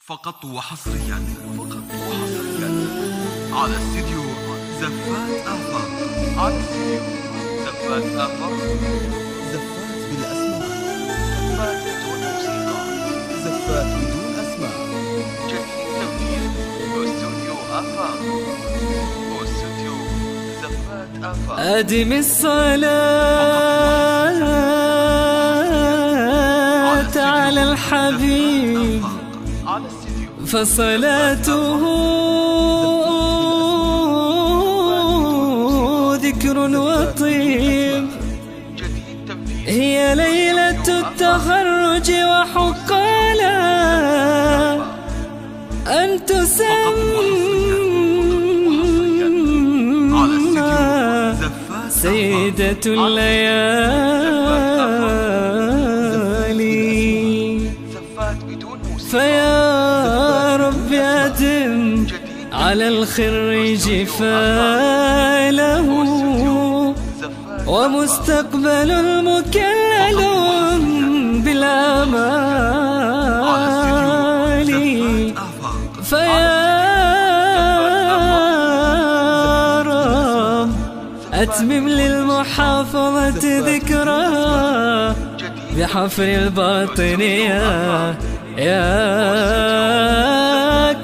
فقط وحصريا على استديو زفات آفاق. زفات بالأسماء، زفات بدون موسيقى، زفات بدون أسماء. جديد تنفيذ استوديو آفاق، استوديو زفات آفاق. أدم الصلاة على الحبيب فصلاته ذكر وطيب. هي ليلة التخرج وحق لها أن تسمى سيدة الليالي. فيا رب أدم على الخريج فاله ومستقبل المكلل بالآمال. فيا رب أتمم للمحافظة ذكرها بحفر الباطن يا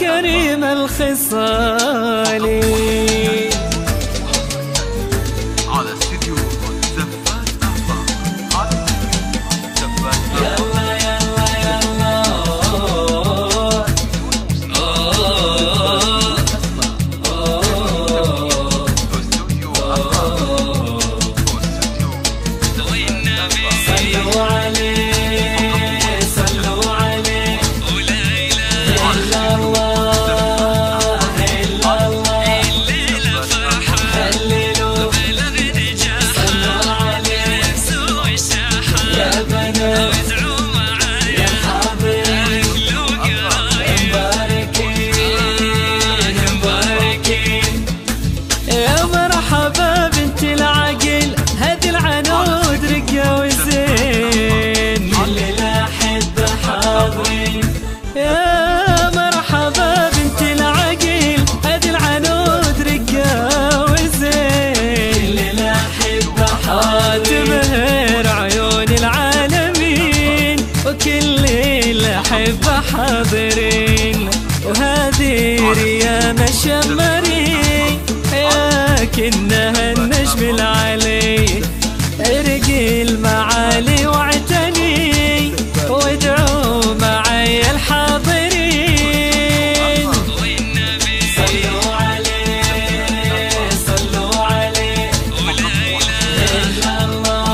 كريم الخصال. على استديو زفات آفاق. يلا يلا يلا صلوا عليه صلوا عليه ولا إله إلا الله إلا الله. الليلة فرحة هللوا بلغ نجاح. صلوا عليه يسوع الشاحة يا بنات وادعوا معايا يا حاضرين كلوا قرايب مباركين مباركين. يا مرحبا بنت العقل هدي العنود رقة وزين اللي أحب حاضرين. يا مرحبا بنت العقل هدي العنود رقة وزين اللي أحب حاضرين. تبهر عيون العالمين وكل اللي أحب حاضرين. وهذه ريام الشمرين لكنها النجم العلي. ارقي المعالي واعتني وادعوا معي الحاضرين. صلوا عليه صلوا عليه ولا إله إلا الله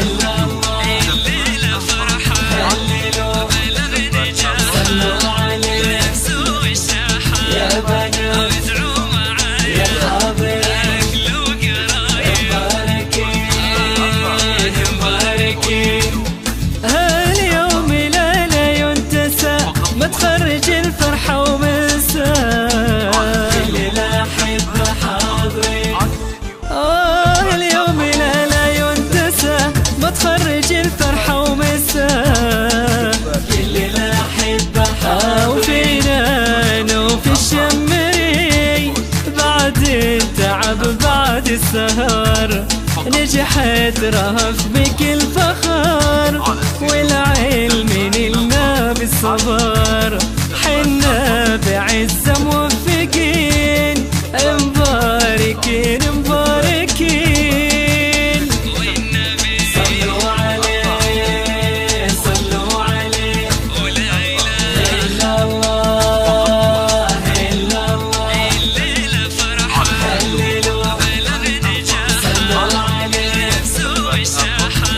إلا الله. الليلة فرحة هللوا بلغ نجاح. صلوا عليه يسوع الشاحة يا بنات وادعوا معي يا حاضرين كلوا قرايب مباركين مباركين. هاليوم لا ينتسى ما تخرج الفرحة ومسا اللي لا أحب حاضرين. اليوم لا ينتسى ما تخرج الفرحة ومسا اللي لا أحب حاضرين. وفينا وفي الشمري بعد التعب بعد السهر نجحت رهف بكل فخر. والعلم نلنا بالصبر حنا بعزة موفقين مباركين مباركين. صلوا عليه صلوا عليه ولا إله إلا الله إلا الله. الليلة فرحة هللوا بلغ نجاح. صلوا عليه يسوع الشاحة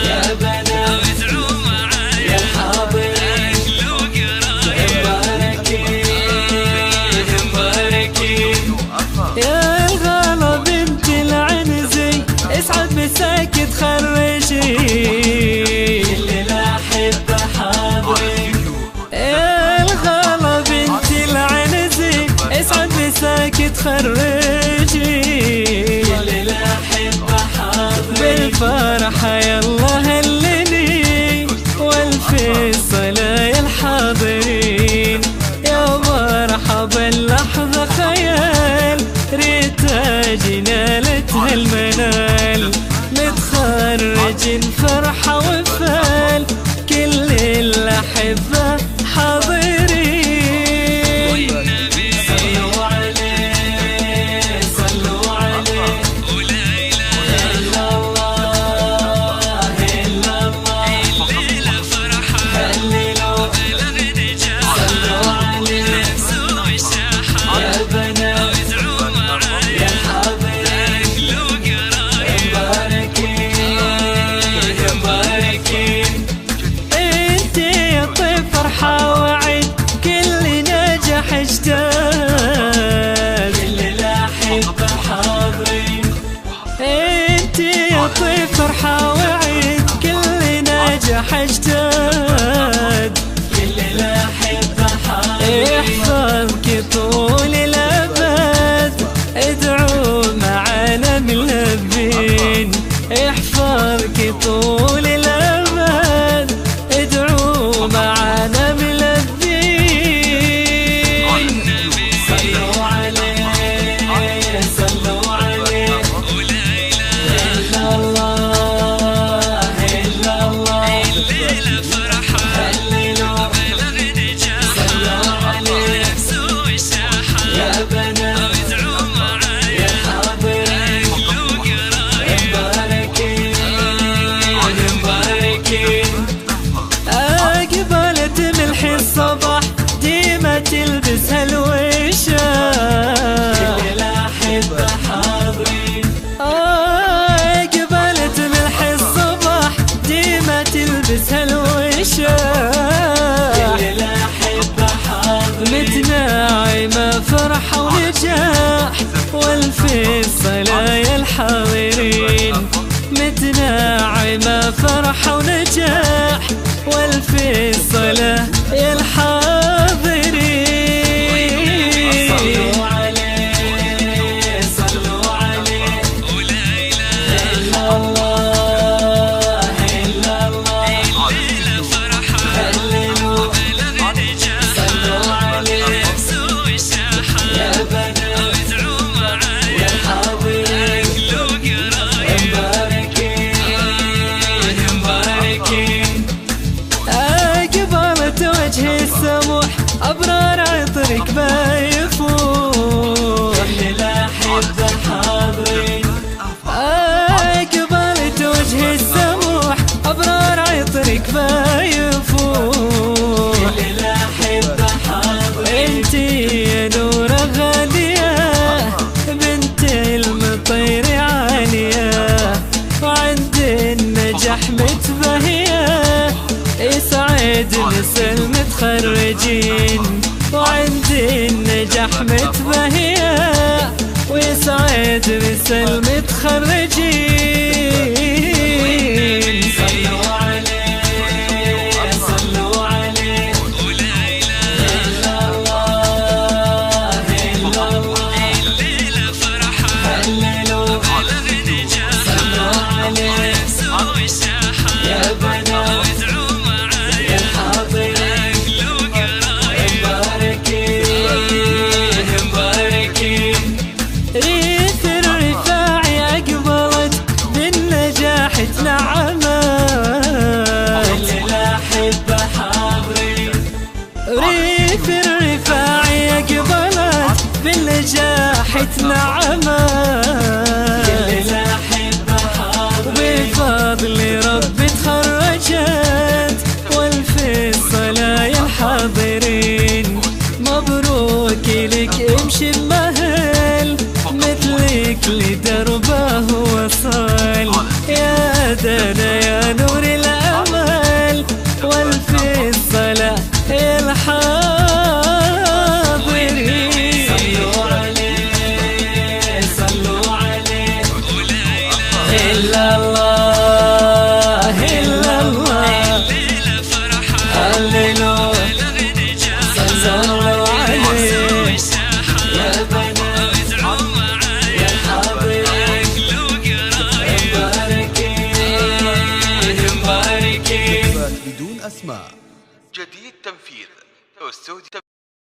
عطرك بيفوح كل الأحبة حاضرين أقبلت وجه السموح أبرار عطرك بيفوح كل الأحبة حاضرين انتي يا نورة غالية بنت المطير عالية وعند النجاح متبهية يسعد مثل متخرجين وعند النجاح متبهية ويسعد مثل متخرجين صلوا عليه صلوا عليه ولا إله إلا الله إلا الله الليلة فرحة هللوا بلغ نجاح صلوا عليه يا بنات ريف الرفاعي قبلت بالنجاح تنعمت كل الأحبة بفضل ربي تخرجت والف الصلاة الحاضرين مبروك لك امشي بمهل مثلك لدربه وصل يا دنا يا نور الأمل والف الصلاة الحاضرين صلوا عليه صلوا عليه ولا إله إلا الله إلا الله الليلة فرحة هللوا بلغ نجاح صلوا عليه يا بنات يا حاضرين بدون أسماء. جديد تنفيذ استوديو